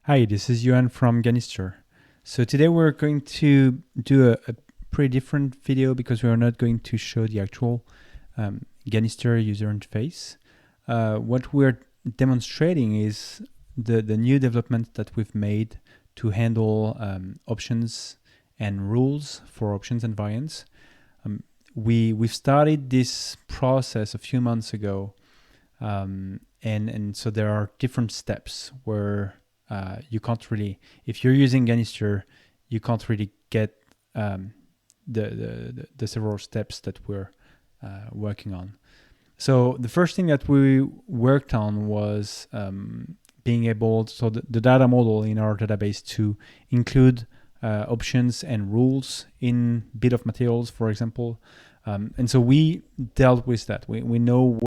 Hi, this is Yuan from Ganister. So today we're going to do a pretty different video because we are not going to show the actual Ganister user interface. What we're demonstrating is the new development that we've made to handle options and rules for options and variants. We've started this process a few months ago, and so there are different steps where you can't really, if you're using Ganister, you can't really get the several steps that we're working on. So the first thing that we worked on was being able, so the data model in our database to include options and rules in bill of materials, for example. And so we dealt with that. We know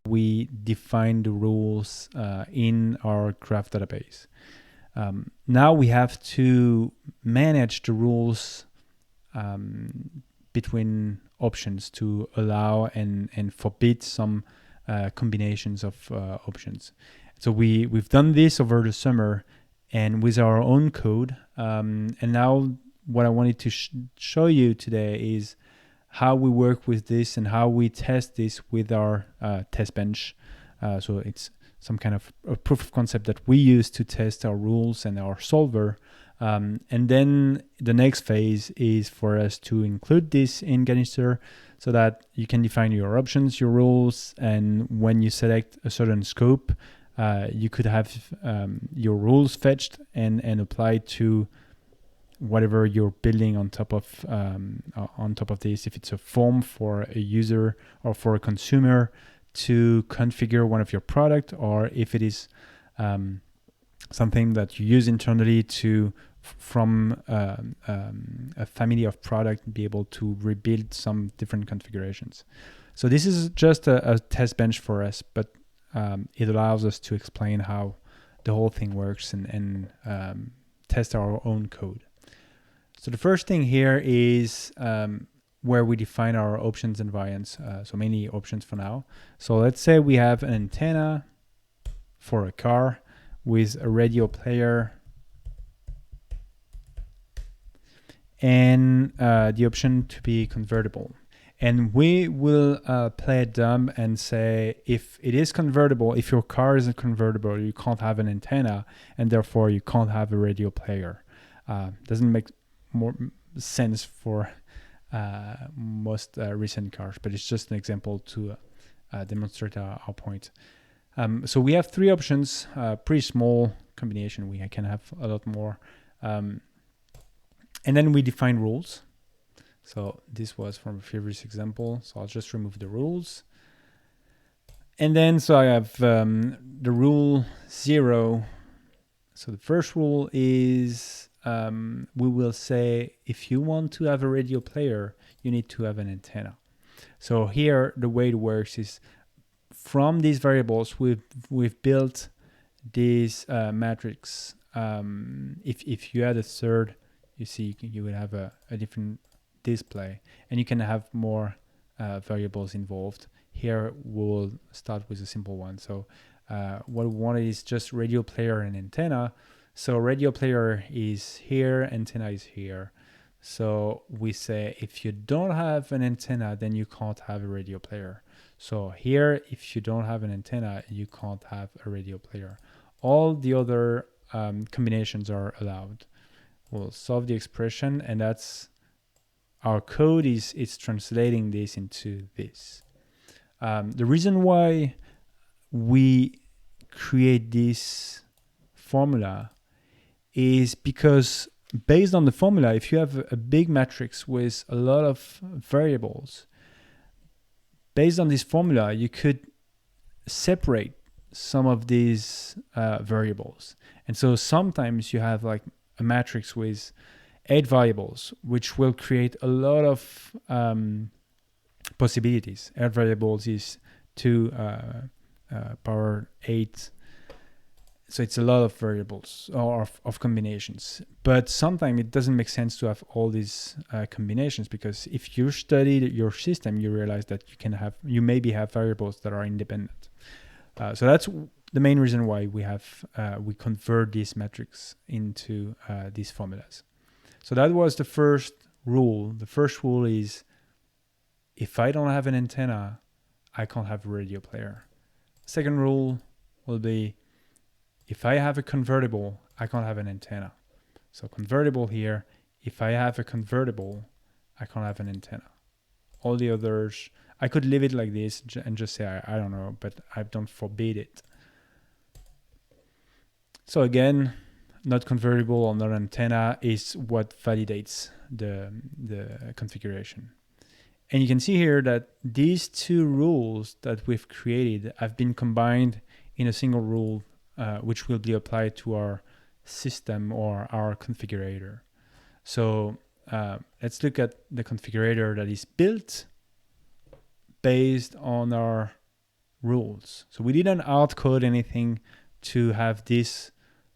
we define the rules in our graph database. Now we have to manage the rules between options to allow and forbid some combinations of options. So we've done this over the summer and with our own code. And now what I wanted to show you today is how we work with this and how we test this with our Testbench. So it's some kind of a proof of concept that we use to test our rules and our solver. And then the next phase is for us to include this in Ganister so that you can define your options, your rules, and when you select a certain scope, you could have your rules fetched and applied to whatever you're building on top of this. If it's a form for a user or for a consumer to configure one of your product, or if it is something that you use internally to from a family of product, be able to rebuild some different configurations. So this is just a test bench for us, but it allows us to explain how the whole thing works and test our own code. So the first thing here is where we define our options and variants. So many options for now. So let's say we have an antenna for a car with a radio player and the option to be convertible. And we will play it dumb and say, if it is convertible, if your car isn't convertible, you can't have an antenna, and therefore you can't have a radio player. Doesn't make more sense for most recent cars, but it's just an example to demonstrate our point. So we have three options, pretty small combination. We can have a lot more. And then we define rules. So this was from a previous example. So I'll just remove the rules. And then, so I have the rule 0. So the first rule is we will say, if you want to have a radio player, you need to have an antenna. So here, the way it works is from these variables, we've built this matrix. If you add a third, you see you would have a different display, and you can have more variables involved. Here we'll start with a simple one. So what we want is just radio player and antenna. So radio player is here, antenna is here. So we say, if you don't have an antenna, then you can't have a radio player. So here, if you don't have an antenna, you can't have a radio player. All the other combinations are allowed. We'll solve the expression, and that's our code is translating this into this. The reason why we create this formula is because based on the formula, if you have a big matrix with a lot of variables, based on this formula, you could separate some of these variables. And so sometimes you have like a matrix with 8 variables, which will create a lot of possibilities. 8 variables is 2 power 8. So it's a lot of variables or of combinations. But sometimes it doesn't make sense to have all these combinations, because if you study your system, you realize that you maybe have variables that are independent. So that's the main reason why we convert these metrics into these formulas. So that was the first rule. The first rule is, if I don't have an antenna, I can't have a radio player. Second rule will be, if I have a convertible, I can't have an antenna. So convertible here, if I have a convertible, I can't have an antenna. All the others, I could leave it like this and just say, I don't know, but I don't forbid it. So again, not convertible or not antenna is what validates the configuration. And you can see here that these two rules that we've created have been combined in a single rule, which will be applied to our system or our configurator. So let's look at the configurator that is built based on our rules. So we didn't outcode anything to have this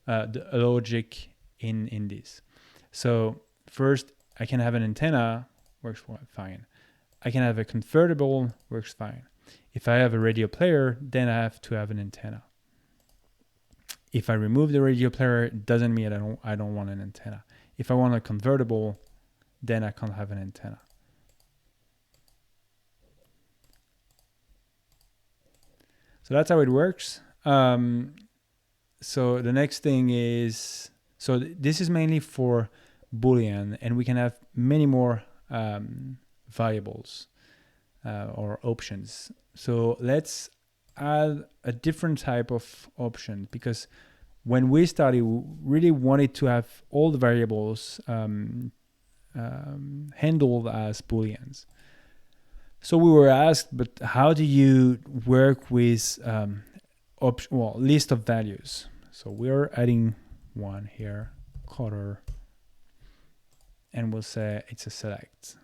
the logic in this. So first, I can have an antenna, works fine. I can have a convertible, works fine. If I have a radio player, then I have to have an antenna. If I remove the radio player, it doesn't mean I don't want an antenna. If I want a convertible, then I can't have an antenna. So that's how it works. So the next thing is, so this is mainly for Boolean, and we can have many more variables or options. So let's add a different type of option, because when we started, we really wanted to have all the variables handled as Booleans. So we were asked, but how do you work with list of values? So we're adding one here, color, and we'll say it's a select.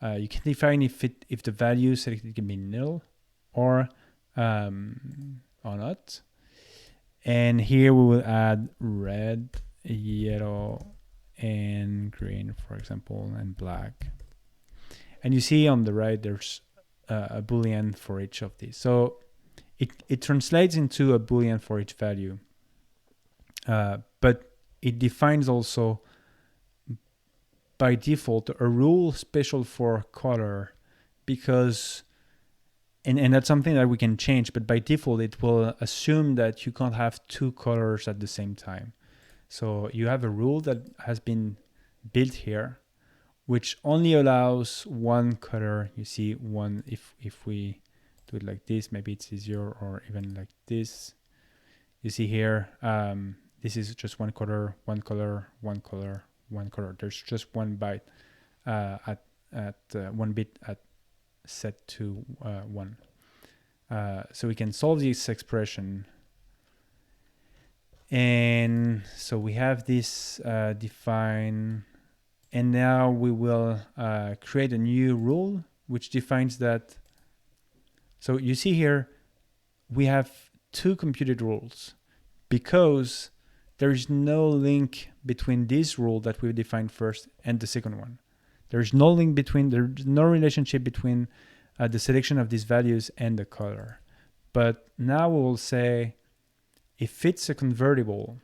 You can define if the value selected can be nil or not. And here we will add red, yellow, and green, for example, and black. And you see on the right, there's a Boolean for each of these. So it translates into a Boolean for each value. But it defines also by default a rule special for color, because and that's something that we can change, but by default it will assume that you can't have two colors at the same time. So you have a rule that has been built here, which only allows one color. You see one, if we do it like this, maybe it's easier, or even like this. You see here, this is just one color, one color, one color, one color. There's just one byte at 1 bit at set to 1. So we can solve this expression. And so we have this defined, and now we will create a new rule which defines that. So you see here, we have two computed rules, because there is no link between this rule that we defined first and the second one. There's no link between, there's no relationship between the selection of these values and the color. But now we will say, if it's a convertible,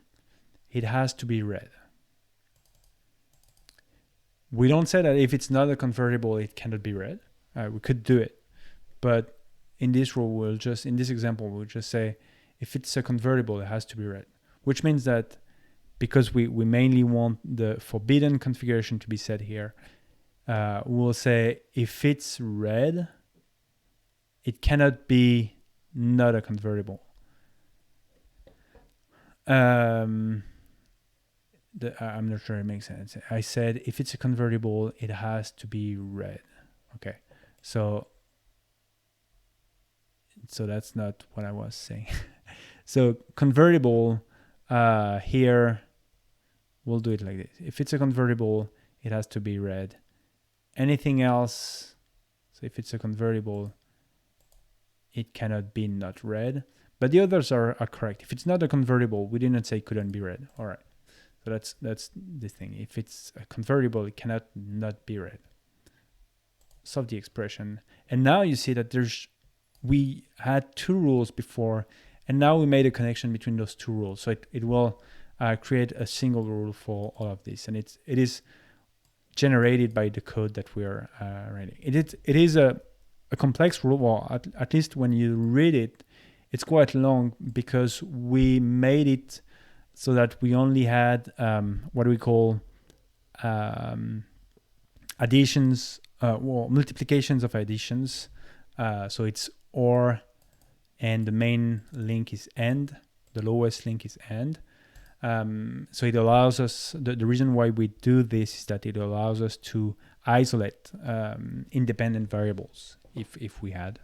it has to be red. We don't say that if it's not a convertible, it cannot be red. We could do it, but in this rule, in this example, we'll just say, if it's a convertible, it has to be red, which means that because we mainly want the forbidden configuration to be set here, we'll say if it's red, it cannot be not a convertible. I'm not sure it makes sense. I said if it's a convertible, it has to be red. Okay, so that's not what I was saying. So convertible, here, we'll do it like this. If it's a convertible, it has to be red. Anything else, so if it's a convertible, it cannot be not red. But the others are correct. If it's not a convertible, we didn't say it couldn't be red. All right. So that's the thing. If it's a convertible, it cannot not be red. Solve the expression. And now you see that we had two rules before, And now we made a connection between those two rules. So it will create a single rule for all of this. And it is generated by the code that we're writing. It is a complex rule, or at least when you read it, it's quite long, because we made it so that we only had what we call additions, or multiplications of additions. So it's OR, and the main link is AND, the lowest link is AND. So it allows us, the reason why we do this is that it allows us to isolate independent variables if we had.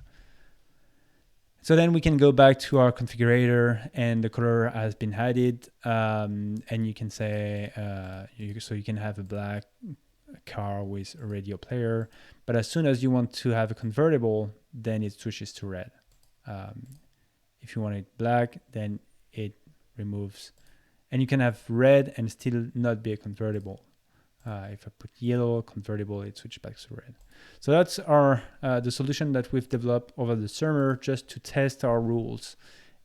So then we can go back to our configurator, and the color has been added, and you can say, so you can have a black car with a radio player, but as soon as you want to have a convertible, then it switches to red. If you want it black, then it removes, and you can have red and still not be a convertible. If I put yellow convertible, it switches back to red. So that's our the solution that we've developed over the summer, just to test our rules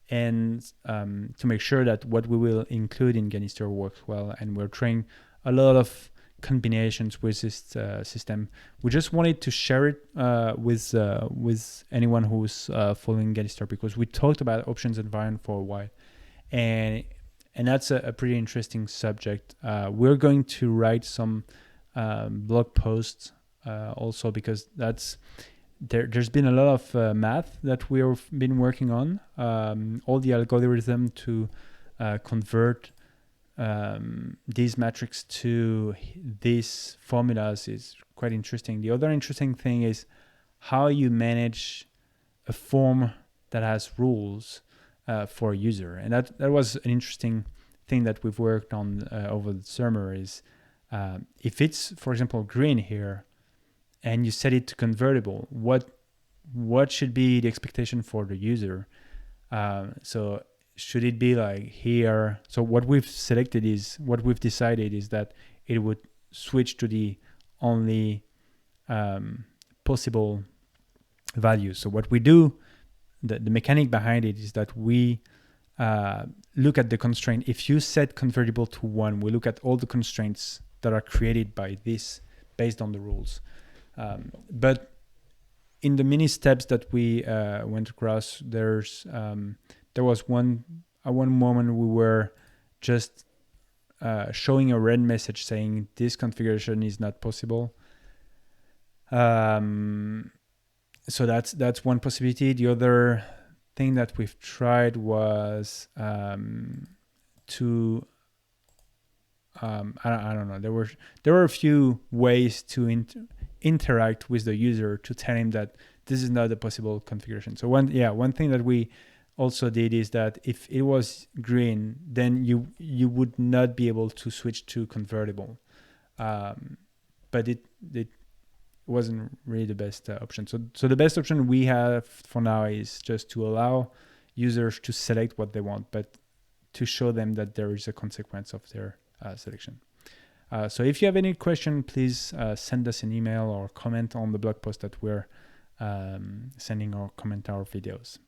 and to make sure that what we will include in Ganister works well. And we're trying a lot of combinations with this system. We just wanted to share it with anyone who's following Ganister, because we talked about options and variant for a while, and that's a pretty interesting subject. We're going to write some blog posts also, because there's been a lot of math that we've been working on. All the algorithm to convert these metrics to these formulas is quite interesting. The other interesting thing is how you manage a form that has rules for a user. And that was an interesting thing that we've worked on over the summer is if it's, for example, green here, and you set it to convertible, what should be the expectation for the user? So should it be like here? So what we've decided is that it would switch to the only possible value. So what we do, the mechanic behind it is that we look at the constraint. If you set convertible to 1, we look at all the constraints that are created by this based on the rules. But in the many steps that we went across, there was one moment we were just showing a red message saying this configuration is not possible. So that's one possibility. The other thing that we've tried was to I don't know. There were a few ways to interact with the user to tell him that this is not a possible configuration. So one thing that we also did is that if it was green, then you would not be able to switch to convertible. But it wasn't really the best option. So the best option we have for now is just to allow users to select what they want, but to show them that there is a consequence of their selection. So if you have any question, please send us an email or comment on the blog post that we're sending, or comment our videos.